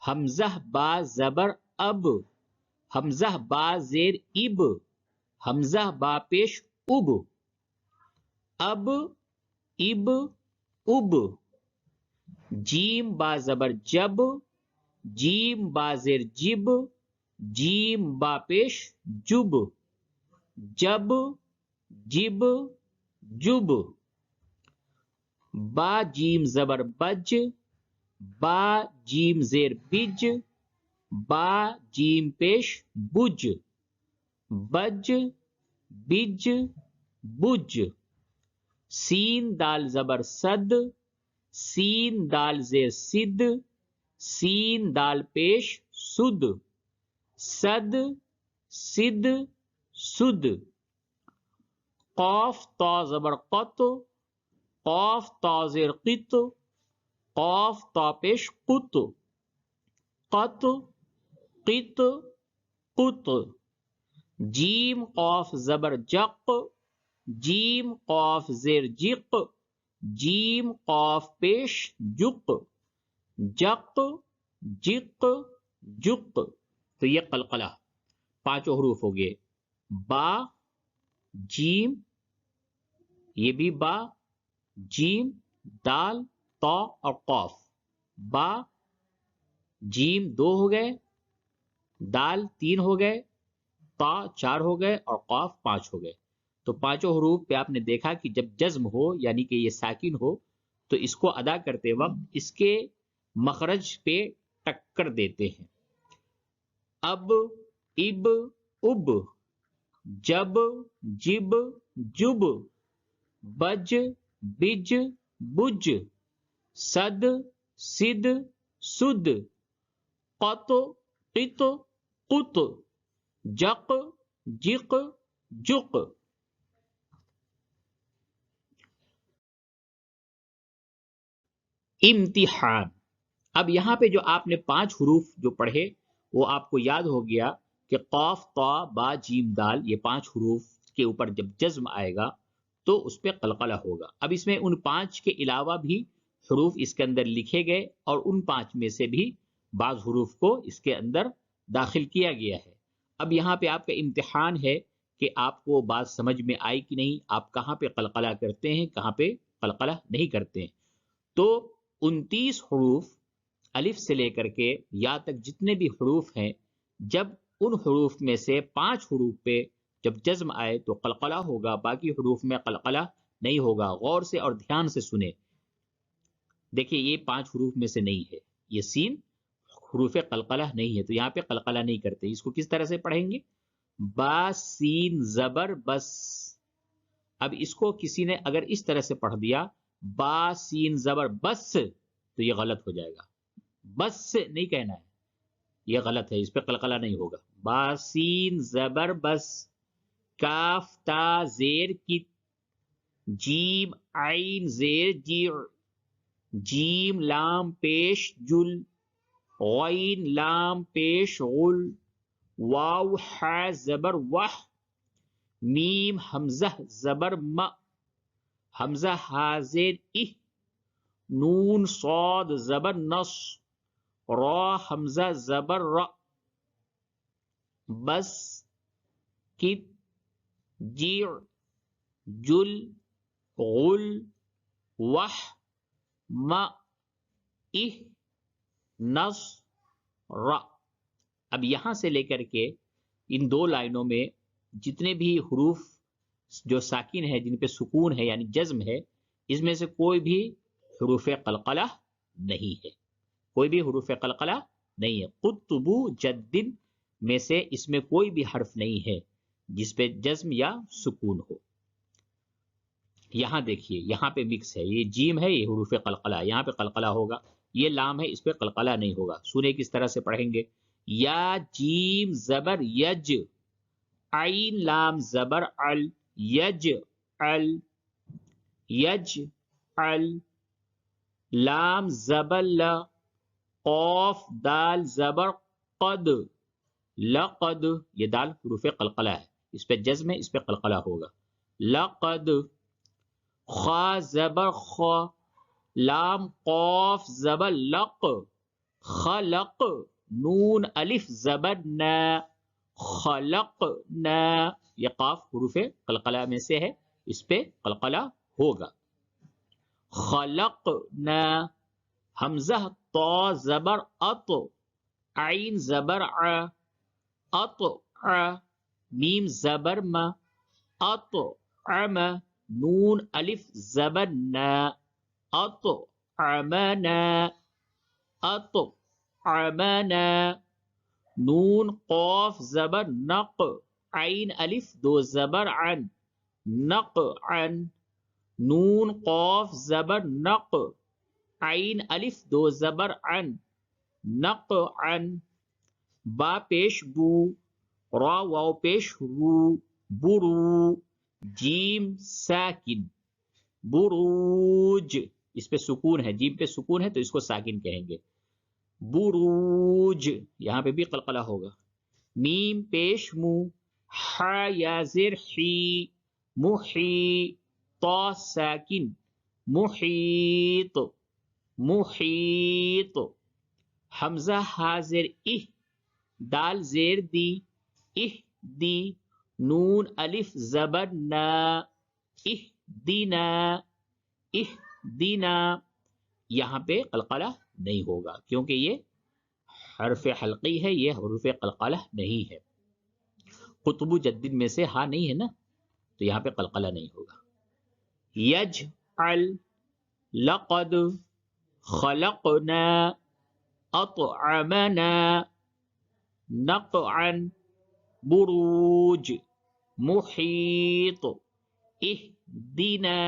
حمزہ با زبر اب، حمزہ با زیر اب، حمزہ با پیش اب، اب اب اب، جیم با زبر جب، جیم با زیر جب، جیم با پیش جب، جب جب جب، با جیم زبر بج، با جیم زیر بج، با جیم پیش بج، بج بج بج، سین دال زبر صد، سین دال زیر سد، سین دال پیش سد، صد سد سد، قاف تا زبر قط، قاف تا زیر قط، قاف تا پیش قط، قط قط قط، جیم قاف زبر جق، جیم قاف زیر جق، جیم قاف پیش جق، جق جق جق۔ تو یہ قلقلہ پانچوں حروف ہو گئے، با، جیم، یہ بھی با، جیم، دال، تا اور قاف، با جیم 2 ہو گئے، دال 3 ہو گئے، تا 4 ہو گئے اور قاف 5 ہو گئے۔ تو پانچوں حروف پہ آپ نے دیکھا کہ جب جزم ہو یعنی کہ یہ ساکن ہو تو اس کو ادا کرتے وقت اس کے مخرج پہ ٹکر دیتے ہیں۔ اب، اب، اب، جب، جب، جب، بج، بج، بج، صد، سد، سد، قط، قط، قط، جق، جق، جق۔ امتحان۔ اب یہاں پہ جو آپ نے 5 حروف جو پڑھے وہ آپ کو یاد ہو گیا کہ قاف، طا، با، جیم، دال، یہ 5 حروف کے اوپر جب جزم آئے گا تو اس پہ قلقلہ ہوگا۔ اب اس میں ان 5 کے علاوہ بھی حروف اس کے اندر لکھے گئے اور ان 5 میں سے بھی بعض حروف کو اس کے اندر داخل کیا گیا ہے۔ اب یہاں پہ آپ کا امتحان ہے کہ آپ کو بات سمجھ میں آئی کہ نہیں، آپ کہاں پہ قلقلہ کرتے ہیں، کہاں پہ قلقلہ نہیں کرتے ہیں۔ تو 29 حروف الف سے لے کر کے یا تک جتنے بھی حروف ہیں، جب ان حروف میں سے 5 حروف پہ جب جزم آئے تو قلقلہ ہوگا، باقی حروف میں قلقلہ نہیں ہوگا۔ غور سے اور دھیان سے سنیں، دیکھیں یہ 5 حروف میں سے نہیں ہے، یہ سین حروف قلقلہ نہیں ہے، تو یہاں پہ قلقلہ نہیں کرتے۔ اس کو کس طرح سے پڑھیں گے؟ با سین زبر بس۔ اب اس کو کسی نے اگر اس طرح سے پڑھ دیا با سین زبر بس تو یہ غلط ہو جائے گا، بس نہیں کہنا ہے، یہ غلط ہے، اس پہ قلقلہ نہیں ہوگا۔ با سین زبر بس، کاف تا زیر کت، جیم عین زیر جیع، جیم لام پیش جل، غین لام پیش غل، واو ہا زبر وح، میم حمزہ زبر م، حمزہ ہا زیر اہ، نون صاد زبر نص، را حمزہ زبر ر، بس، کت، جیع، جل، غل، وح، م، اہ، نص، ر۔ اب یہاں سے لے کر کے ان 2 لائنوں میں جتنے بھی حروف جو ساکن ہے، جن پہ سکون ہے یعنی جزم ہے، اس میں سے کوئی بھی حروف قلقلہ نہیں ہے، کوئی بھی حروف قلقلہ نہیں ہے۔ قطب جد میں سے اس میں کوئی بھی حرف نہیں ہے جس پہ جزم یا سکون ہو۔ یہاں دیکھیے یہاں پہ مکس ہے، یہ جیم ہے، یہ حروف قلقلہ، یہاں پہ قلقلہ ہوگا، یہ لام ہے، اس پہ قلقلہ نہیں ہوگا۔ سنیں کس طرح سے پڑھیں گے؟ یا جیم زبر یج، عین لام زبر ال، یج ال، یج ال، لام زبر ل، قاف دال زبر قد، لقد، یہ دال حروف قلقلہ ہے، اس پہ جزم ہے، اس پہ قلقلہ ہوگا۔ لقد، خا زبر خ، لام قاف زبر لق، خلق نون الف زبر نا، خلق نا، یہ قاف حروف قلقلہ میں سے ہے، اس پہ قلقلہ ہوگا. خلق نا، حمزہ طا زبر اط، عین زبر ع، اط ع، میم زبر ما، اط عم، نون الف زبر نا، اط عمنا، اط عمنا، نون قاف زبر نق، عین الف دو زبر عن، نق عن، نون قاف زبر نق، عین الف دو زبر عن، نق عن، با پیش بو، را واو پیش رو، برو، جیم ساکن، بروج، اس پہ سکون ہے، جیم پہ سکون ہے تو اس کو ساکن کہیں گے، بروج، یہاں پہ بھی قلقلہ ہوگا. میم پیش مو، ح یا زر حی، محی، طا ساکن، محیط، محیط، حمزہ حاضر اہ، دال زیر دی، اہ دی، نون الف زبر نا، اہ دینا، اہ دینا، یہاں پہ قلقلہ نہیں ہوگا کیونکہ یہ حرف حلقی ہے، یہ حروف قلقلہ نہیں ہے. قطب جدید میں سے ہاں نہیں ہے نا، تو یہاں پہ قلقلہ نہیں ہوگا. یجعل، لقد، خلقنا، اطعمنا، نقعا، بروج، محیط، اهدنا،